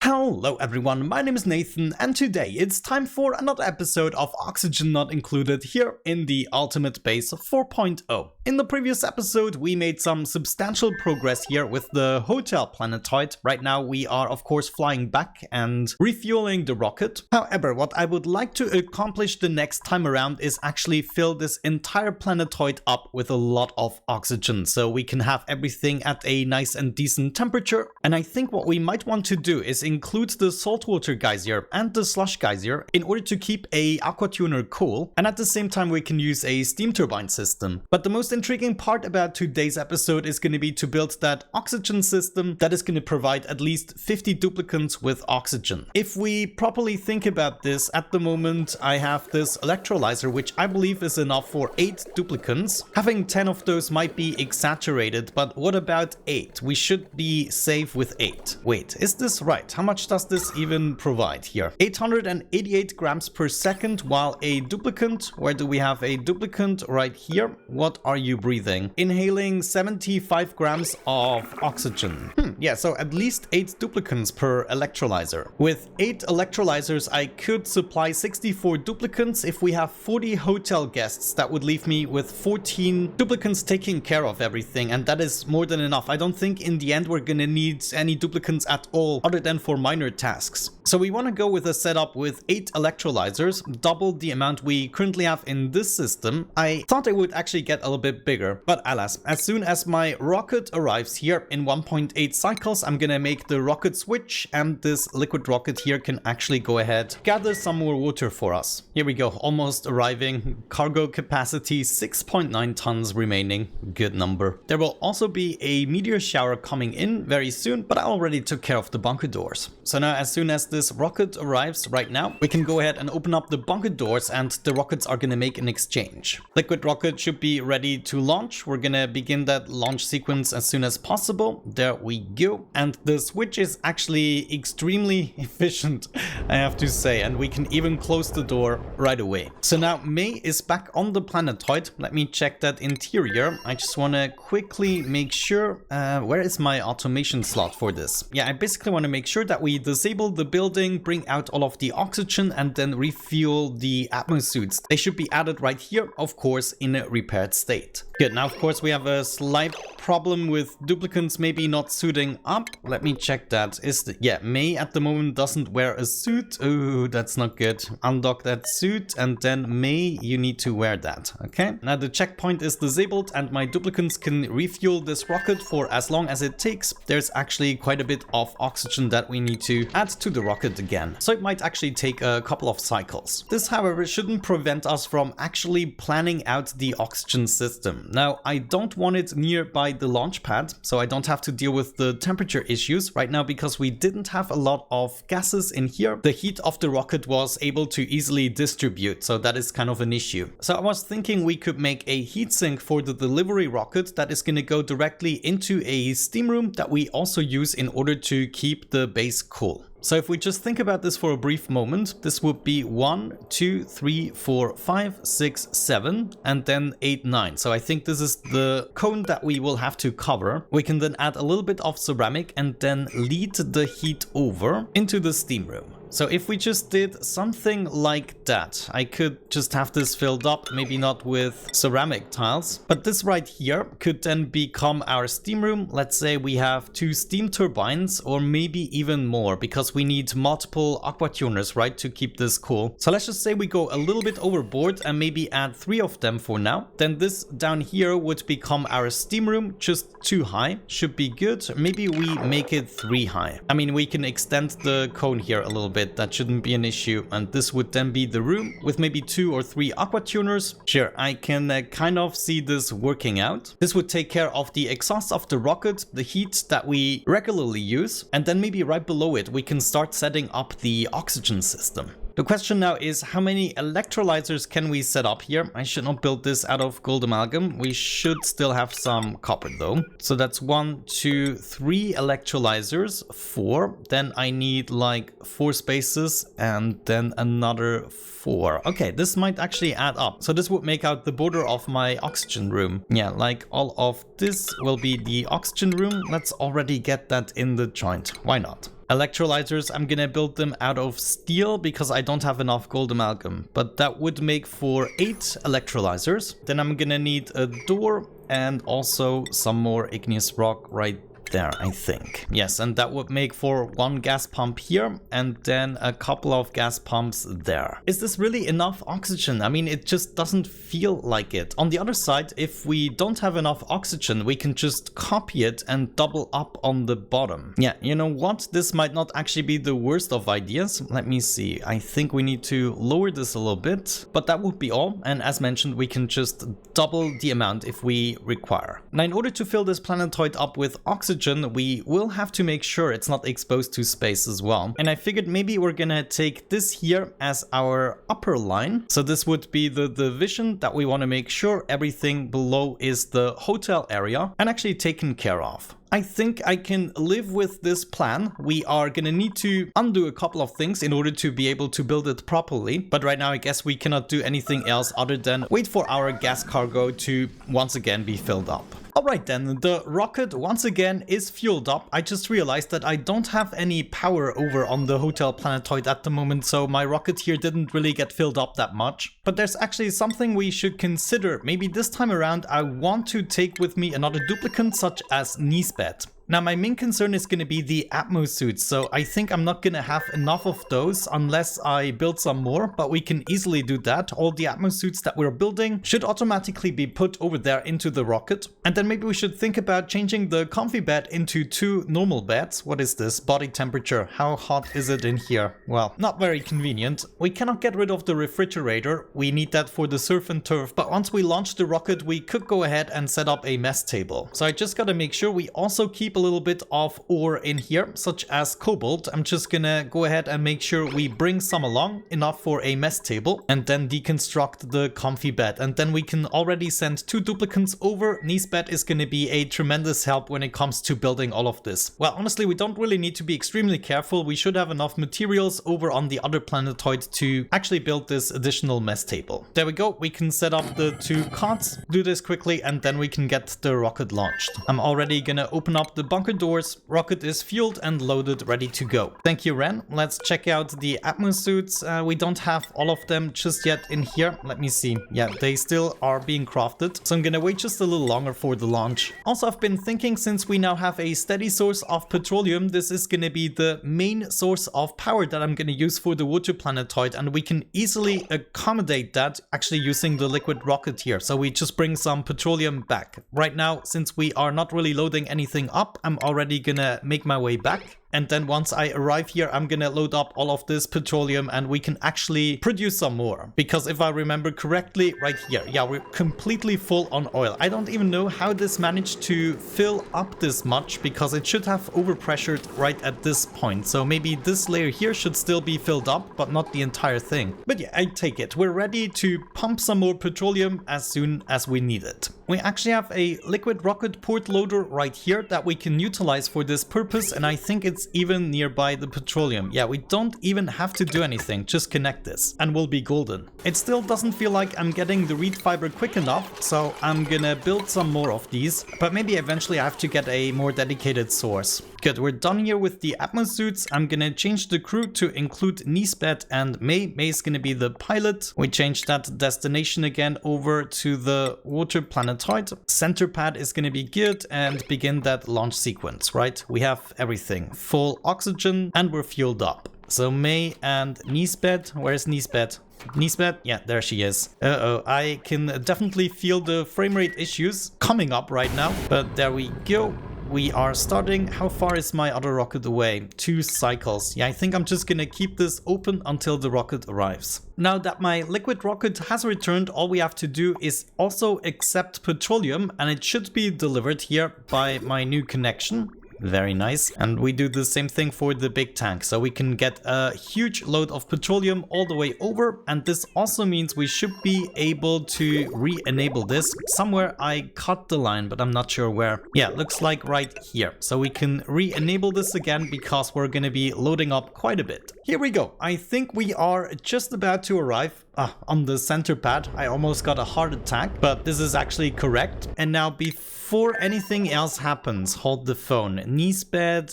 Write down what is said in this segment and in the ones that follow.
Hello everyone, my name is Nathan and today it's time for another episode of Oxygen Not Included here in the Ultimate Base 4.0. In the previous episode we made some substantial progress here with the hotel planetoid. Right now we are of course flying back and refueling the rocket. However, what I would like to accomplish the next time around is actually fill this entire planetoid up with a lot of oxygen so we can have everything at a nice and decent temperature. And I think what we might want to do is include the saltwater geyser and the slush geyser in order to keep a aqua tuner cool, and at the same time we can use a steam turbine system. But the most intriguing part about today's episode is going to be to build that oxygen system that is going to provide at least 50 duplicants with oxygen. If we properly think about this, at the moment I have this electrolyzer which I believe is enough for 8 duplicants. Having 10 of those might be exaggerated, but what about 8? We should be safe with 8. Wait, is this right? How much does this even provide here? 888 grams per second, while a duplicant, where do we have a duplicant? Right here. What are you breathing? Inhaling 75 grams of oxygen. Yeah, so at least 8 duplicants per electrolyzer. With 8 electrolyzers, I could supply 64 duplicants. If we have 40 hotel guests, that would leave me with 14 duplicants taking care of everything, and that is more than enough. I don't think in the end we're gonna need any duplicants at all, other than for minor tasks. So we want to go with a setup with 8 electrolyzers, double the amount we currently have in this system. I thought it would actually get a little bit bigger, but alas, as soon as my rocket arrives here in 1.8 cycles, I'm gonna make the rocket switch, and this liquid rocket here can actually go ahead, gather some more water for us. Here we go, almost arriving. Cargo capacity 6.9 tons remaining, good number. There will also be a meteor shower coming in very soon, but I already took care of the bunker doors. So now as soon as this rocket arrives right now, we can go ahead and open up the bunker doors and the rockets are gonna make an exchange. Liquid rocket should be ready to launch. We're gonna begin that launch sequence as soon as possible. There we go. And the switch is actually extremely efficient, I have to say, and we can even close the door right away. So now May is back on the planetoid. Let me check that interior. I just want to quickly make sure, where is my automation slot for this? Yeah, I basically want to make sure that we disable the building, bring out all of the oxygen, and then refuel the atmosuits. They should be added right here, of course, in a repaired state. Good, now of course we have a slight problem with duplicants maybe not suiting up. Let me check that. Yeah, May at the moment doesn't wear a suit. Oh, that's not good. Undock that suit, and then May, you need to wear that. Okay, now the checkpoint is disabled and my duplicants can refuel this rocket for as long as it takes. There's actually quite a bit of oxygen that we need to add to the rocket again, so it might actually take a couple of cycles. This, however, shouldn't prevent us from actually planning out the oxygen system. Now, I don't want it nearby the launch pad, so I don't have to deal with the temperature issues right now because we didn't have a lot of gases in here. The heat of the rocket was able to easily distribute, so that is kind of an issue. So I was thinking we could make a heatsink for the delivery rocket that is going to go directly into a steam room that we also use in order to keep the base cool. So if we just think about this for a brief moment, this would be 1, 2, 3, 4, 5, 6, 7, and then 8, 9. So I think this is the cone that we will have to cover. We can then add a little bit of ceramic and then lead the heat over into the steam room. So if we just did something like that, I could just have this filled up, maybe not with ceramic tiles, but this right here could then become our steam room. Let's say we have 2 steam turbines or maybe even more, because we need multiple aqua tuners, right, to keep this cool. So let's just say we go a little bit overboard and maybe add 3 of them for now. Then this down here would become our steam room, just 2 high, should be good. Maybe we make it 3 high. I mean, we can extend the cone here a little bit. That shouldn't be an issue, and this would then be the room with maybe 2 or 3 aqua tuners. Sure, I can kind of see this working out. This would take care of the exhaust of the rocket, the heat that we regularly use, and then maybe right below it we can start setting up the oxygen system. The question now is, how many electrolyzers can we set up here? I should not build this out of gold amalgam. We should still have some copper though. So that's 1, 2, 3 electrolyzers, 4. Then I need like 4 spaces and then another 4. Okay, this might actually add up. So this would make out the border of my oxygen room. Yeah, like all of this will be the oxygen room. Let's already get that in the joint. Why not? Electrolyzers, I'm gonna build them out of steel because I don't have enough gold amalgam, but that would make for 8 electrolyzers. Then I'm gonna need a door and also some more igneous rock right there, I think. Yes, and that would make for 1 gas pump here and then a couple of gas pumps there. Is this really enough oxygen? I mean, it just doesn't feel like it. On the other side, if we don't have enough oxygen, we can just copy it and double up on the bottom. Yeah, you know what? This might not actually be the worst of ideas. Let me see. I think we need to lower this a little bit, but that would be all. And as mentioned, we can just double the amount if we require. Now, in order to fill this planetoid up with oxygen, we will have to make sure it's not exposed to space as well. And I figured maybe we're gonna take this here as our upper line. So this would be the division that we want to make sure everything below is the hotel area and actually taken care of. I think I can live with this plan. We are gonna need to undo a couple of things in order to be able to build it properly. But right now, I guess we cannot do anything else other than wait for our gas cargo to once again be filled up. Alright then, the rocket once again is fueled up. I just realized that I don't have any power over on the hotel planetoid at the moment, so my rocket here didn't really get filled up that much. But there's actually something we should consider. Maybe this time around I want to take with me another duplicant such as Nisbet. Now, my main concern is going to be the Atmo suits, so I think I'm not going to have enough of those unless I build some more, but we can easily do that. All the Atmo suits that we're building should automatically be put over there into the rocket. And then maybe we should think about changing the comfy bed into 2 normal beds. What is this? Body temperature. How hot is it in here? Well, not very convenient. We cannot get rid of the refrigerator. We need that for the surf and turf, but once we launch the rocket, we could go ahead and set up a mess table. So I just got to make sure we also keep a little bit of ore in here, such as cobalt. I'm just gonna go ahead and make sure we bring some along, enough for a mess table, and then deconstruct the comfy bed. And then we can already send 2 duplicants over. Nisbet is gonna be a tremendous help when it comes to building all of this. Well, honestly, we don't really need to be extremely careful. We should have enough materials over on the other planetoid to actually build this additional mess table. There we go. We can set up the 2 cots, do this quickly, and then we can get the rocket launched. I'm already gonna open up the bunker doors. Rocket is fueled and loaded, ready to go. Thank you, Ren. Let's check out the Atmo suits. We don't have all of them just yet in here. Let me see. Yeah, they still are being crafted. So I'm gonna wait just a little longer for the launch. Also, I've been thinking, since we now have a steady source of petroleum, this is gonna be the main source of power that I'm gonna use for the water planetoid, and we can easily accommodate that actually using the liquid rocket here. So we just bring some petroleum back. Right now, since we are not really loading anything up, I'm already gonna make my way back. And then once I arrive here, I'm gonna load up all of this petroleum and we can actually produce some more. Because if I remember correctly, right here, yeah, we're completely full on oil. I don't even know how this managed to fill up this much, because it should have overpressured right at this point. So maybe this layer here should still be filled up, but not the entire thing. But yeah, I take it. We're ready to pump some more petroleum as soon as we need it. We actually have a liquid rocket port loader right here that we can utilize for this purpose, and I think it's even nearby the petroleum. Yeah, we don't even have to do anything, just connect this and we'll be golden. It still doesn't feel like I'm getting the reed fiber quick enough, so I'm gonna build some more of these, but maybe eventually I have to get a more dedicated source. Good, we're done here with the Atmo suits. I'm gonna change the crew to include Nisbet and May. May is gonna be the pilot. We changed that destination again over to the water planetoid. Center pad is gonna be geared and begin that launch sequence, right? We have everything. Full oxygen and we're fueled up. So May and Nisbet, where's Nisbet? Nisbet? Yeah, there she is. Uh-oh, I can definitely feel the frame rate issues coming up right now, but there we go. We are starting. How far is my other rocket away? 2 cycles. Yeah, I think I'm just gonna keep this open until the rocket arrives. Now that my liquid rocket has returned, all we have to do is also accept petroleum, and it should be delivered here by my new connection. Very nice. And we do the same thing for the big tank, so we can get a huge load of petroleum all the way over. And this also means we should be able to re-enable this. Somewhere I cut the line, but I'm not sure where. Yeah, looks like right here. So we can re-enable this again because we're going to be loading up quite a bit. Here we go. I think we are just about to arrive on the center pad. I almost got a heart attack, but this is actually correct. And now before anything else happens, hold the phone. Niece bed,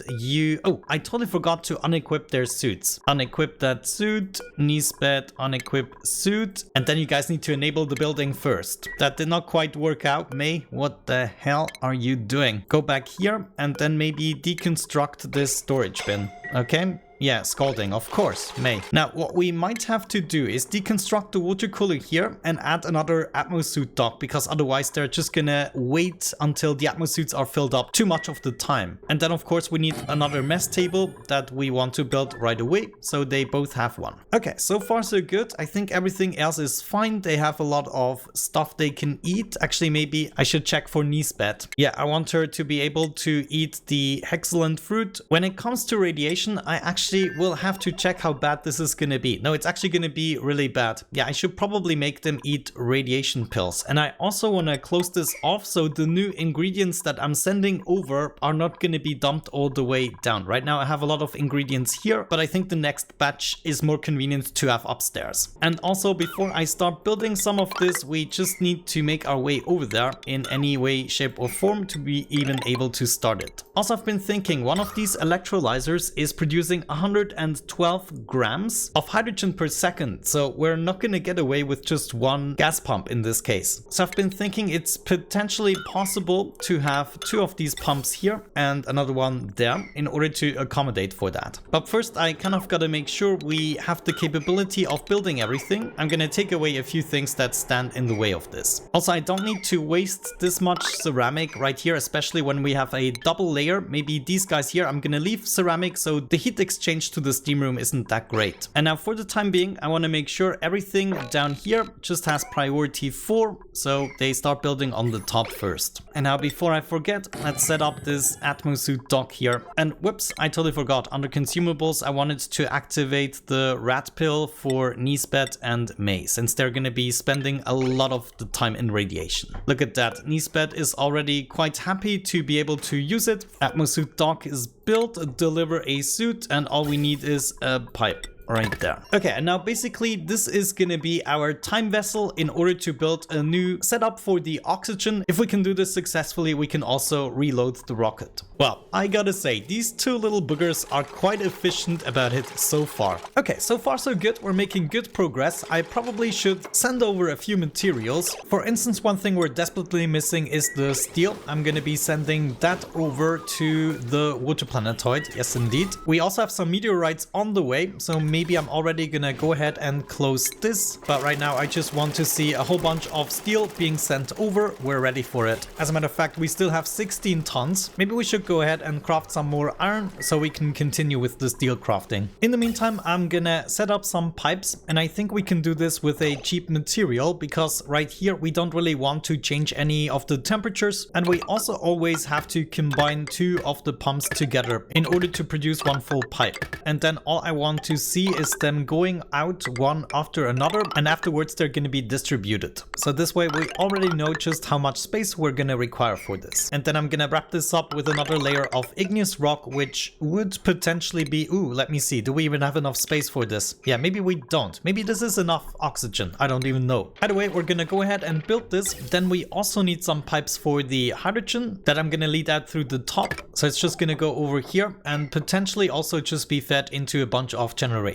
oh, I totally forgot to unequip their suits. Unequip that suit, niece bed, unequip suit. And then you guys need to enable the building first. That did not quite work out. May, what the hell are you doing? Go back here and then maybe deconstruct this storage bin. Okay? Yeah, scalding, of course, May. Now, what we might have to do is deconstruct the water cooler here and add another atmosuit dock, because otherwise they're just gonna wait until the atmosuits are filled up too much of the time. And then, of course, we need another mess table that we want to build right away, so they both have one. Okay, so far so good. I think everything else is fine. They have a lot of stuff they can eat. Actually, maybe I should check for niece bed. Yeah, I want her to be able to eat the excellent fruit. When it comes to radiation, I actually will have to check how bad this is gonna be. No, it's actually gonna be really bad. Yeah, I should probably make them eat radiation pills. And I also want to close this off so the new ingredients that I'm sending over are not gonna be dumped all the way down. Right now I have a lot of ingredients here, but I think the next batch is more convenient to have upstairs. And also, before I start building some of this, we just need to make our way over there in any way, shape or form to be even able to start it. Also, I've been thinking one of these electrolyzers is producing 112 grams of hydrogen per second, so we're not gonna get away with just one gas pump in this case. So I've been thinking it's potentially possible to have 2 of these pumps here and another one there in order to accommodate for that. But first I kind of gotta make sure we have the capability of building everything. I'm gonna take away a few things that stand in the way of this. Also, I don't need to waste this much ceramic right here, especially when we have a double layer. Maybe these guys here, I'm gonna leave ceramic so the heat exchange to the steam room isn't that great. And now for the time being, I want to make sure everything down here just has priority 4, so they start building on the top first. And now before I forget, let's set up this atmosuit dock here. And whoops, I totally forgot. Under consumables, I wanted to activate the rat pill for Niesbet and May, since they're going to be spending a lot of the time in radiation. Look at that. Niesbet is already quite happy to be able to use it. Atmosuit dock is built, deliver a suit, and all we need is a pipe. Right there. Okay, and now basically this is gonna be our time vessel in order to build a new setup for the oxygen. If we can do this successfully, we can also reload the rocket. Well, I gotta say, these 2 little boogers are quite efficient about it so far. Okay, so far so good. We're making good progress. I probably should send over a few materials. For instance, one thing we're desperately missing is the steel. I'm gonna be sending that over to the water planetoid. Yes, indeed. We also have some meteorites on the way, so maybe I'm already gonna go ahead and close this, but right now I just want to see a whole bunch of steel being sent over. We're ready for it. As a matter of fact, we still have 16 tons. Maybe we should go ahead and craft some more iron so we can continue with the steel crafting. In the meantime, I'm gonna set up some pipes, and I think we can do this with a cheap material, because right here we don't really want to change any of the temperatures, and we also always have to combine 2 of the pumps together in order to produce one full pipe. And then all I want to see is them going out one after another, and afterwards they're going to be distributed. So this way we already know just how much space we're going to require for this. And then I'm going to wrap this up with another layer of igneous rock, which would potentially be, ooh, let me see, do we even have enough space for this? Yeah, maybe we don't. Maybe this is enough oxygen. I don't even know. Either way, we're going to go ahead and build this. Then we also need some pipes for the hydrogen that I'm going to lead out through the top. So it's just going to go over here and potentially also just be fed into a bunch of generators.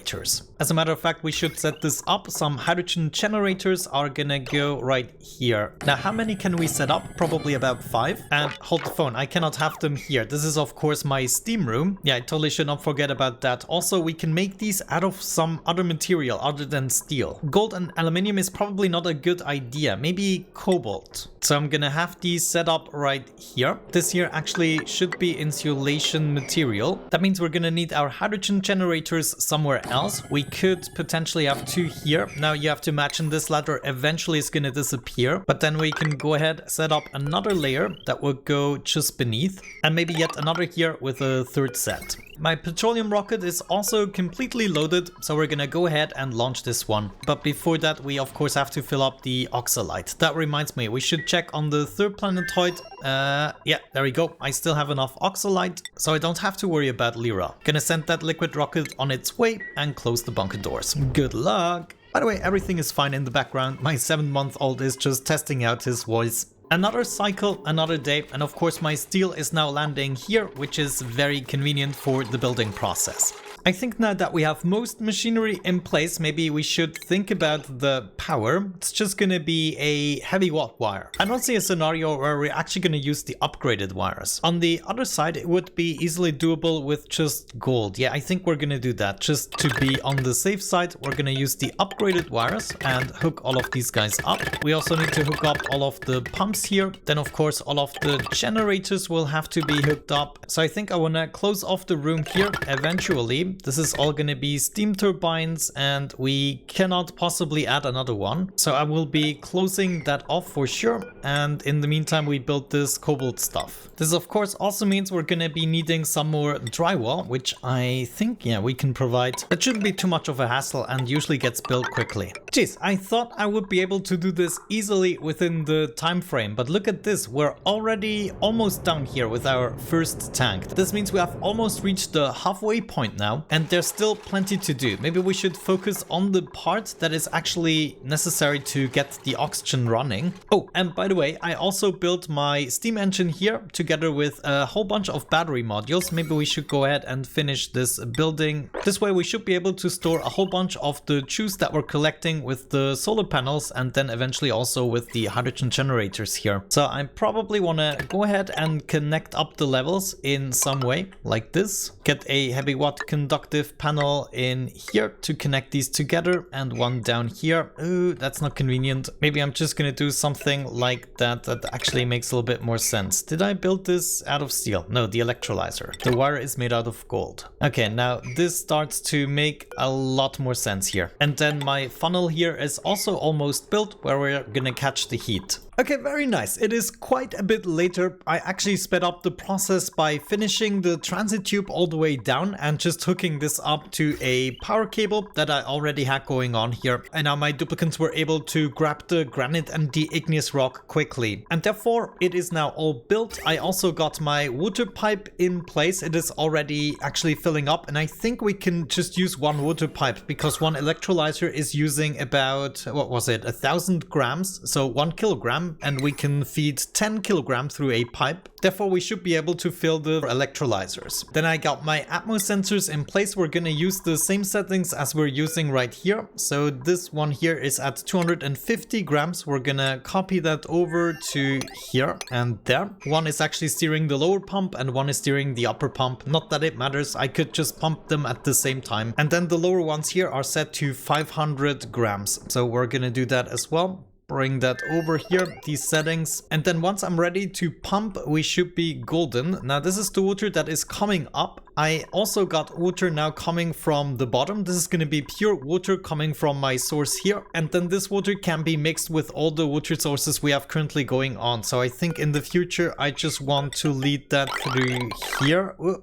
As a matter of fact, we should set this up. Some hydrogen generators are gonna go right here. Now, how many can we set up? Probably about 5. And hold the phone, I cannot have them here. This is of course my steam room. Yeah, I totally should not forget about that. Also, we can make these out of some other material other than steel. Gold and aluminium is probably not a good idea. Maybe cobalt. So I'm gonna have these set up right here. This here actually should be insulation material. That means we're gonna need our hydrogen generators somewhere else. We could potentially have 2 here. Now you have to imagine this ladder eventually is gonna disappear, but then we can go ahead, set up another layer that will go just beneath, and maybe yet another here with a 3rd set. My petroleum rocket is also completely loaded, so we're gonna go ahead and launch this one. But before that, we of course have to fill up the oxalite. That reminds me, we should check on the third planetoid. Yeah, there we go. I still have enough oxalite, so I don't have to worry about Lyra. Gonna send that liquid rocket on its way and close the bunker doors. Good luck! By the way, everything is fine in the background. My 7-month-old is just testing out his voice. Another cycle, another day, and of course my steel is now landing here, which is very convenient for the building process. I think now that we have most machinery in place, maybe we should think about the power. It's just gonna be a heavy watt wire. I don't see a scenario where we're actually gonna use the upgraded wires. On the other side, it would be easily doable with just gold. Yeah, I think we're gonna do that. Just to be on the safe side, we're gonna use the upgraded wires and hook all of these guys up. We also need to hook up all of the pumps here. Then of course, all of the generators will have to be hooked up. So I think I wanna close off the room here eventually. This is all gonna be steam turbines and we cannot possibly add another one. So I will be closing that off for sure. And in the meantime, we built this cobalt stuff. This of course also means we're gonna be needing some more drywall, which I think, yeah, we can provide. That shouldn't be too much of a hassle and usually gets built quickly. Jeez, I thought I would be able to do this easily within the time frame, but look at this. We're already almost down here with our first tank. This means we have almost reached the halfway point now. And there's still plenty to do. Maybe we should focus on the part that is actually necessary to get the oxygen running. Oh, and by the way, I also built my steam engine here together with a whole bunch of battery modules. Maybe we should go ahead and finish this building. This way we should be able to store a whole bunch of the juice that we're collecting with the solar panels and then eventually also with the hydrogen generators here. So I probably want to go ahead and connect up the levels in some way like this. Get a heavy watt conductive panel in here to connect these together and one down here. Ooh, that's not convenient. Maybe I'm just gonna do something like that. That actually makes a little bit more sense. Did I build this out of steel? No, the electrolyzer. The wire is made out of gold. Okay, now this starts to make a lot more sense here. And then my funnel here is also almost built where we're gonna catch the heat. Okay, very nice. It is quite a bit later. I actually sped up the process by finishing the transit tube all the way down and just hooking this up to a power cable that I already had going on here. And now my duplicants were able to grab the granite and the igneous rock quickly. And therefore, it is now all built. I also got my water pipe in place. It is already actually filling up. And I think we can just use one water pipe because one electrolyzer is using about, what was it, 1,000 grams. So 1 kilogram. And we can feed 10 kilograms through a pipe. Therefore, we should be able to fill the electrolyzers. Then I got my Atmos sensors in place. We're gonna use the same settings as we're using right here. So this one here is at 250 grams. We're gonna copy that over to here and there. One is actually steering the lower pump and one is steering the upper pump. Not that it matters. I could just pump them at the same time. And then the lower ones here are set to 500 grams. So we're gonna do that as well. Bring that over here, these settings. And then once I'm ready to pump, we should be golden. Now this is the water that is coming up. I also got water now coming from the bottom. This is going to be pure water coming from my source here. And then this water can be mixed with all the water sources we have currently going on. So I think in the future, I just want to lead that through here. Oh,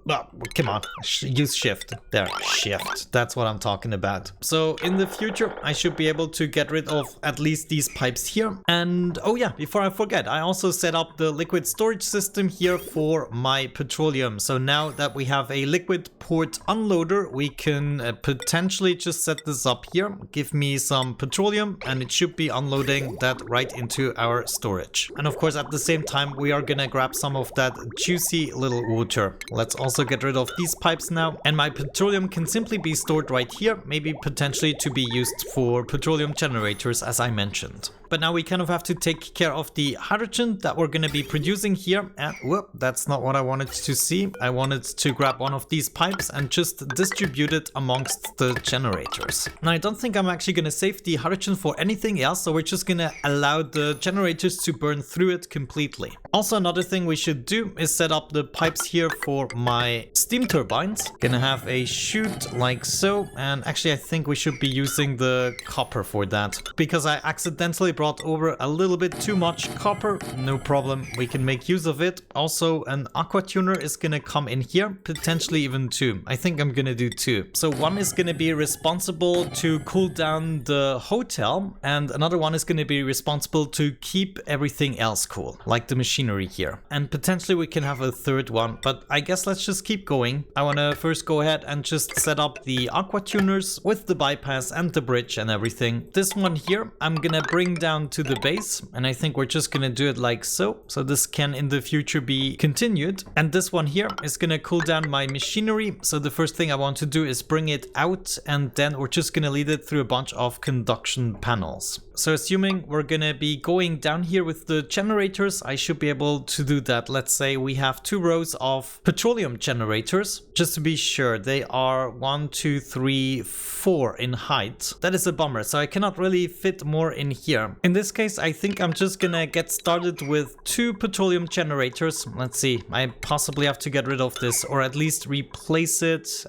come on, use shift. There, shift. That's what I'm talking about. So in the future, I should be able to get rid of at least these pipes here. And oh yeah, before I forget, I also set up the liquid storage system here for my petroleum. So now that we have a liquid port unloader, we can potentially just set this up here. Give me some petroleum and it should be unloading that right into our storage. And of course, at the same time, we are gonna grab some of that juicy little water. Let's also get rid of these pipes now. And my petroleum can simply be stored right here, maybe potentially to be used for petroleum generators, as I mentioned. But now we kind of have to take care of the hydrogen that we're going to be producing here. And whoop, that's not what I wanted to see. I wanted to grab one of these pipes and just distribute it amongst the generators. Now, I don't think I'm actually going to save the hydrogen for anything else. So we're just going to allow the generators to burn through it completely. Also, another thing we should do is set up the pipes here for my steam turbines. Gonna have a chute like so. And actually, I think we should be using the copper for that because I accidentally brought brought over a little bit too much copper. No problem, we can make use of it. Also, an aqua tuner is gonna come in here, potentially even two. I think I'm gonna do two. So one is gonna be responsible to cool down the hotel, and another one is gonna be responsible to keep everything else cool, like the machinery here. And potentially we can have a third one, but I guess let's just keep going. I wanna first go ahead and just set up the aqua tuners with the bypass and the bridge and everything. This one here, I'm gonna bring down to the base, and I think we're just gonna do it like so. So this can in the future be continued. And this one here is gonna cool down my machinery. So the first thing I want to do is bring it out, and then we're just gonna lead it through a bunch of conduction panels. So assuming we're gonna be going down here with the generators, I should be able to do that. Let's say we have 2 rows of petroleum generators. Just to be sure, they are 1, 2, 3, 4 in height. That is a bummer, so I cannot really fit more in here. In this case, I think I'm just gonna get started with 2 petroleum generators. Let's see, I possibly have to get rid of this, or at least replace it.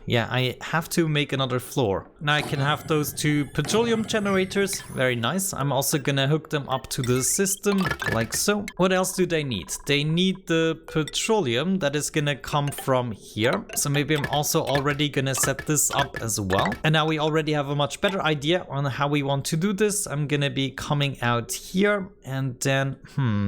Yeah, I have to make another floor. Now I can have those 2 petroleum generators. Very nice. I'm also gonna hook them up to the system like so. What else do they need? They need the petroleum that is gonna come from here. So maybe I'm also already gonna set this up as well. And now we already have a much better idea on how we want to do this. I'm gonna be coming out here, and then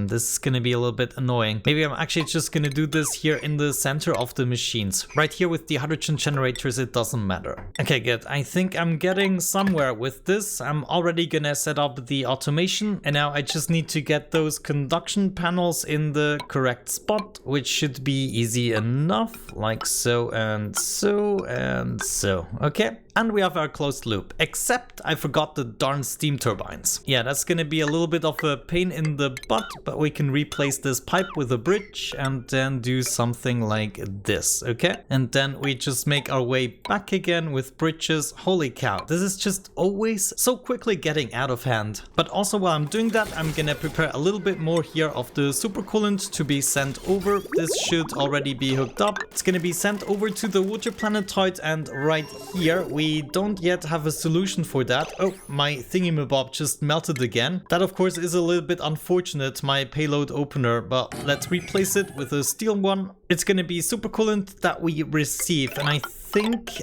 this is gonna be a little bit annoying. Maybe I'm actually just gonna do this here in the center of the machines. Right here with the hydrogen generators, it doesn't matter. Okay, good. I think I'm getting somewhere with this. I'm already gonna set up the automation, and now I just need to get those conduction panels in the correct spot, which should be easy enough, like so and so and so. Okay. And we have our closed loop, except I forgot the darn steam turbines. Yeah, that's gonna be a little bit of a pain in the butt, but we can replace this pipe with a bridge and then do something like this, okay? And then we just make our way back again with bridges. Holy cow, this is just always so quickly getting out of hand. But also while I'm doing that, I'm gonna prepare a little bit more here of the supercoolant to be sent over. This should already be hooked up. It's gonna be sent over to the water planetoid, and right here we don't yet have a solution for that. Oh, my thingamabob just melted again. That of course is a little bit unfortunate, my payload opener, but let's replace it with a steel one. It's gonna be supercoolant that we receive, and I think,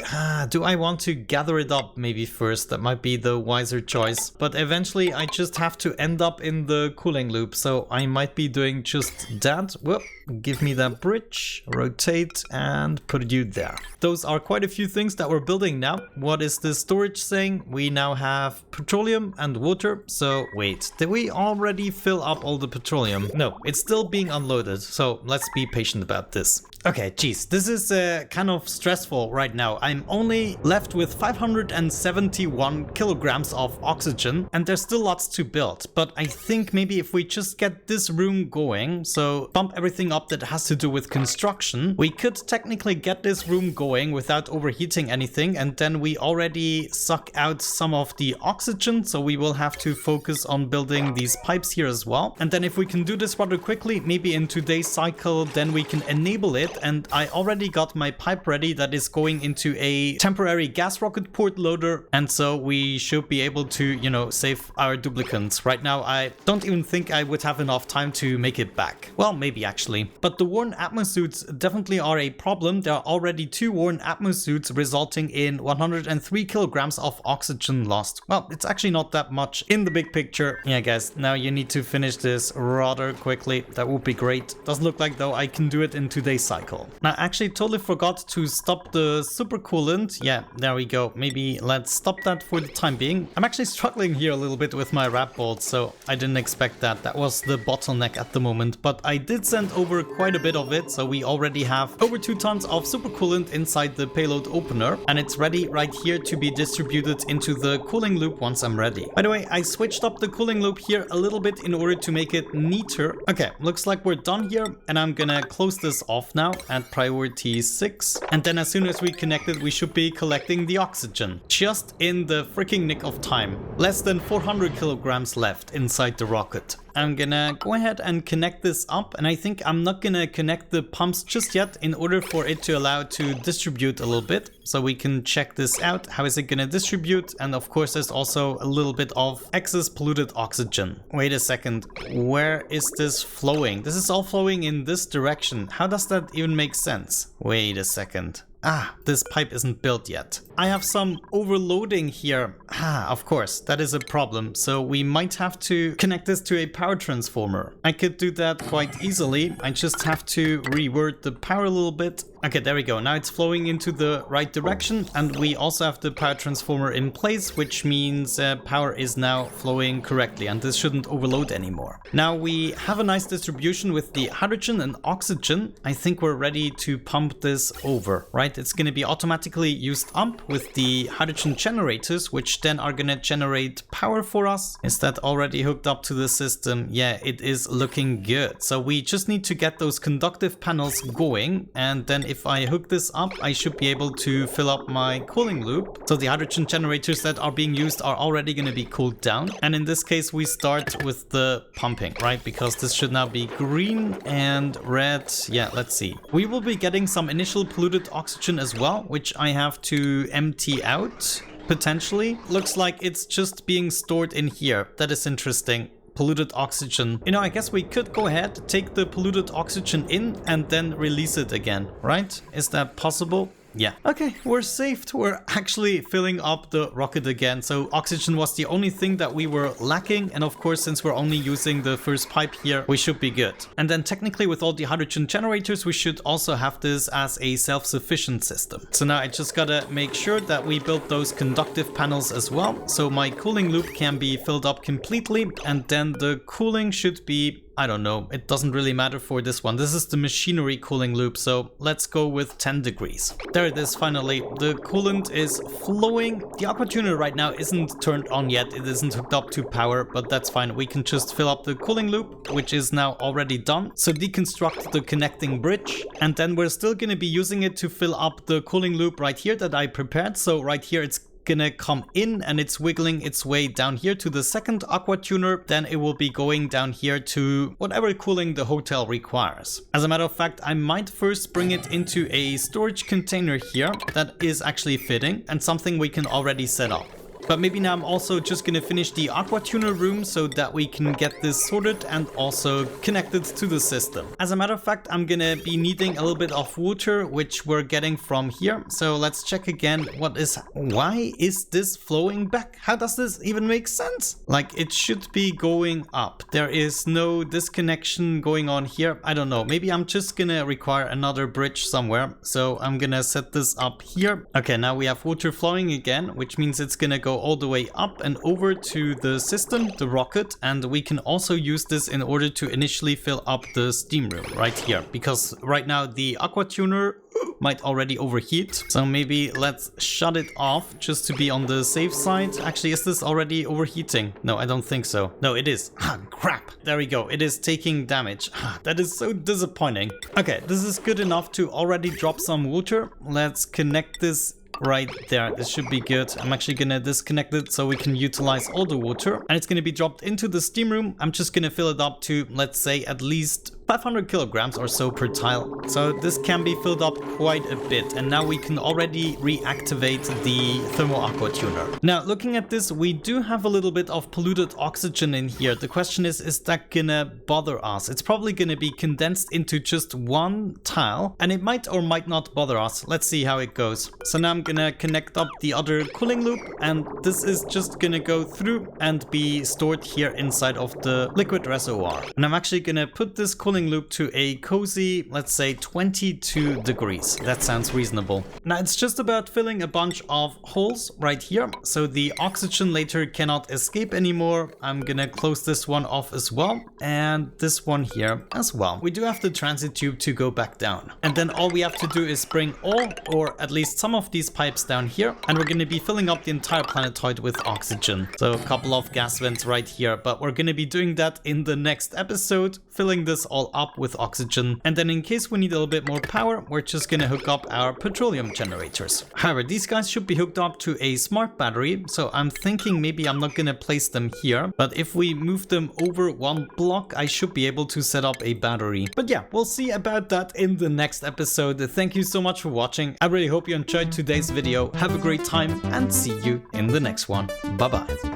do I want to gather it up maybe first? That might be the wiser choice. But eventually I just have to end up in the cooling loop, so I might be doing just that. Whoop, give me that bridge, rotate, and put you there. Those are quite a few things that we're building now. What is the storage saying? We now have petroleum and water. So wait, did we already fill up all the petroleum? No, it's still being unloaded, so let's be patient about this. Okay, geez, this is kind of stressful right now. I'm only left with 571 kilograms of oxygen, and there's still lots to build. But I think maybe if we just get this room going, so bump everything up that has to do with construction, we could technically get this room going without overheating anything, and then we already suck out some of the oxygen, so we will have to focus on building these pipes here as well. And then if we can do this rather quickly, maybe in today's cycle, then we can enable it. And I already got my pipe ready that is going into a temporary gas rocket port loader, and so we should be able to, you know, save our duplicants. Right now I don't even think I would have enough time to make it back. Well, maybe actually. But the worn atmosuits definitely are a problem. There are already 2 worn atmosuits resulting in 103 kilograms of oxygen lost. Well, it's actually not that much in the big picture. Yeah guys, now you need to finish this rather quickly. That would be great. Doesn't look like though I can do it in today's cycle. Now, I actually totally forgot to stop the supercoolant. Yeah, there we go. Maybe let's stop that for the time being. I'm actually struggling here a little bit with my wrap bolt, so I didn't expect that. That was the bottleneck at the moment, but I did send over quite a bit of it, so we already have over 2 tons of supercoolant inside the payload opener, and it's ready right here to be distributed into the cooling loop once I'm ready. By the way, I switched up the cooling loop here a little bit in order to make it neater. Okay, looks like we're done here, and I'm gonna close this off now at priority 6, and then as soon as we connect it, we should be collecting the oxygen just in the freaking nick of time. Less than 400 kilograms left inside the rocket. I'm gonna go ahead and connect this up, and I think I'm not gonna connect the pumps just yet in order for it to allow to distribute a little bit. So we can check this out. How is it gonna distribute? And of course there's also a little bit of excess polluted oxygen. Wait a second, where is this flowing? This is all flowing in this direction. How does that even make sense? Wait a second. Ah, this pipe isn't built yet. I have some overloading here. Ah, of course, that is a problem. So we might have to connect this to a power transformer. I could do that quite easily. I just have to reword the power a little bit. Okay, there we go. Now it's flowing into the right direction, and we also have the power transformer in place, which means power is now flowing correctly, and this shouldn't overload anymore. Now we have a nice distribution with the hydrogen and oxygen. I think we're ready to pump this over, right? It's going to be automatically used up with the hydrogen generators, which then are going to generate power for us. Is that already hooked up to the system? Yeah, it is looking good. So we just need to get those conductive panels going, and then if I hook this up, I should be able to fill up my cooling loop. So the hydrogen generators that are being used are already going to be cooled down. And in this case, we start with the pumping, right? Because this should now be green and red. Yeah, let's see. We will be getting some initial polluted oxygen as well, which I have to empty out, potentially. Looks like it's just being stored in here. That is interesting. Polluted oxygen. You know, I guess we could go ahead, take the polluted oxygen in and then release it again, right? Is that possible? Yeah. Okay, we're saved. We're actually filling up the rocket again. So oxygen was the only thing that we were lacking. And of course, since we're only using the first pipe here, we should be good. And then technically with all the hydrogen generators, we should also have this as a self-sufficient system. So now I just gotta make sure that we build those conductive panels as well. So my cooling loop can be filled up completely. And then the cooling should be, I don't know, it doesn't really matter for this one. This is the machinery cooling loop, so let's go with 10 degrees. There it is, finally. The coolant is flowing. The aqua tuner right now isn't turned on yet. It isn't hooked up to power, but that's fine. We can just fill up the cooling loop, which is now already done. So deconstruct the connecting bridge, and then we're still going to be using it to fill up the cooling loop right here that I prepared. So right here, it's gonna come in and it's wiggling its way down here to the second aqua tuner. Then it will be going down here to whatever cooling the hotel requires. As a matter of fact, I might first bring it into a storage container here that is actually fitting and something we can already set up. But maybe now I'm also just gonna finish the aqua tuner room so that we can get this sorted and also connected to the system. As a matter of fact, I'm gonna be needing a little bit of water, which we're getting from here. So let's check again. Why is this flowing back? How does this even make sense? Like, it should be going up. There is no disconnection going on here. I don't know. Maybe I'm just gonna require another bridge somewhere. So I'm gonna set this up here. Okay, now we have water flowing again, which means it's gonna go all the way up and over to the system, the rocket, and we can also use this in order to initially fill up the steam room right here, because right now the aqua tuner might already overheat. So maybe let's shut it off just to be on the safe side. Actually, is this already overheating? No, I don't think so. No, it is. Ah, crap. There we go. It is taking damage. Ah, that is so disappointing. Okay, this is good enough to already drop some water. Let's connect this right there. This should be good. I'm actually gonna disconnect it so we can utilize all the water, and it's gonna be dropped into the steam room. I'm just gonna fill it up to, let's say, at least 500 kilograms or so per tile. So this can be filled up quite a bit, and now we can already reactivate the thermal aqua tuner. Now, looking at this, we do have a little bit of polluted oxygen in here. The question is that gonna bother us? It's probably gonna be condensed into just one tile, and it might or might not bother us. Let's see how it goes. So now I'm gonna connect up the other cooling loop, and this is just gonna go through and be stored here inside of the liquid reservoir. And I'm actually gonna put this cooling loop to a cozy, let's say 22 degrees. That sounds reasonable. Now it's just about filling a bunch of holes right here so the oxygen later cannot escape anymore. I'm gonna close this one off as well, and this one here as well. We do have the transit tube to go back down, and then all we have to do is bring all, or at least some of these pipes down here, and we're gonna be filling up the entire planetoid with oxygen. So a couple of gas vents right here, but we're gonna be doing that in the next episode, filling this all all up with oxygen. And then in case we need a little bit more power, we're just gonna hook up our petroleum generators. However, these guys should be hooked up to a smart battery, so I'm thinking maybe I'm not gonna place them here, but if we move them over one block, I should be able to set up a battery. But yeah, we'll see about that in the next episode. Thank you so much for watching. I really hope you enjoyed today's video. Have a great time and see you in the next one. Bye bye.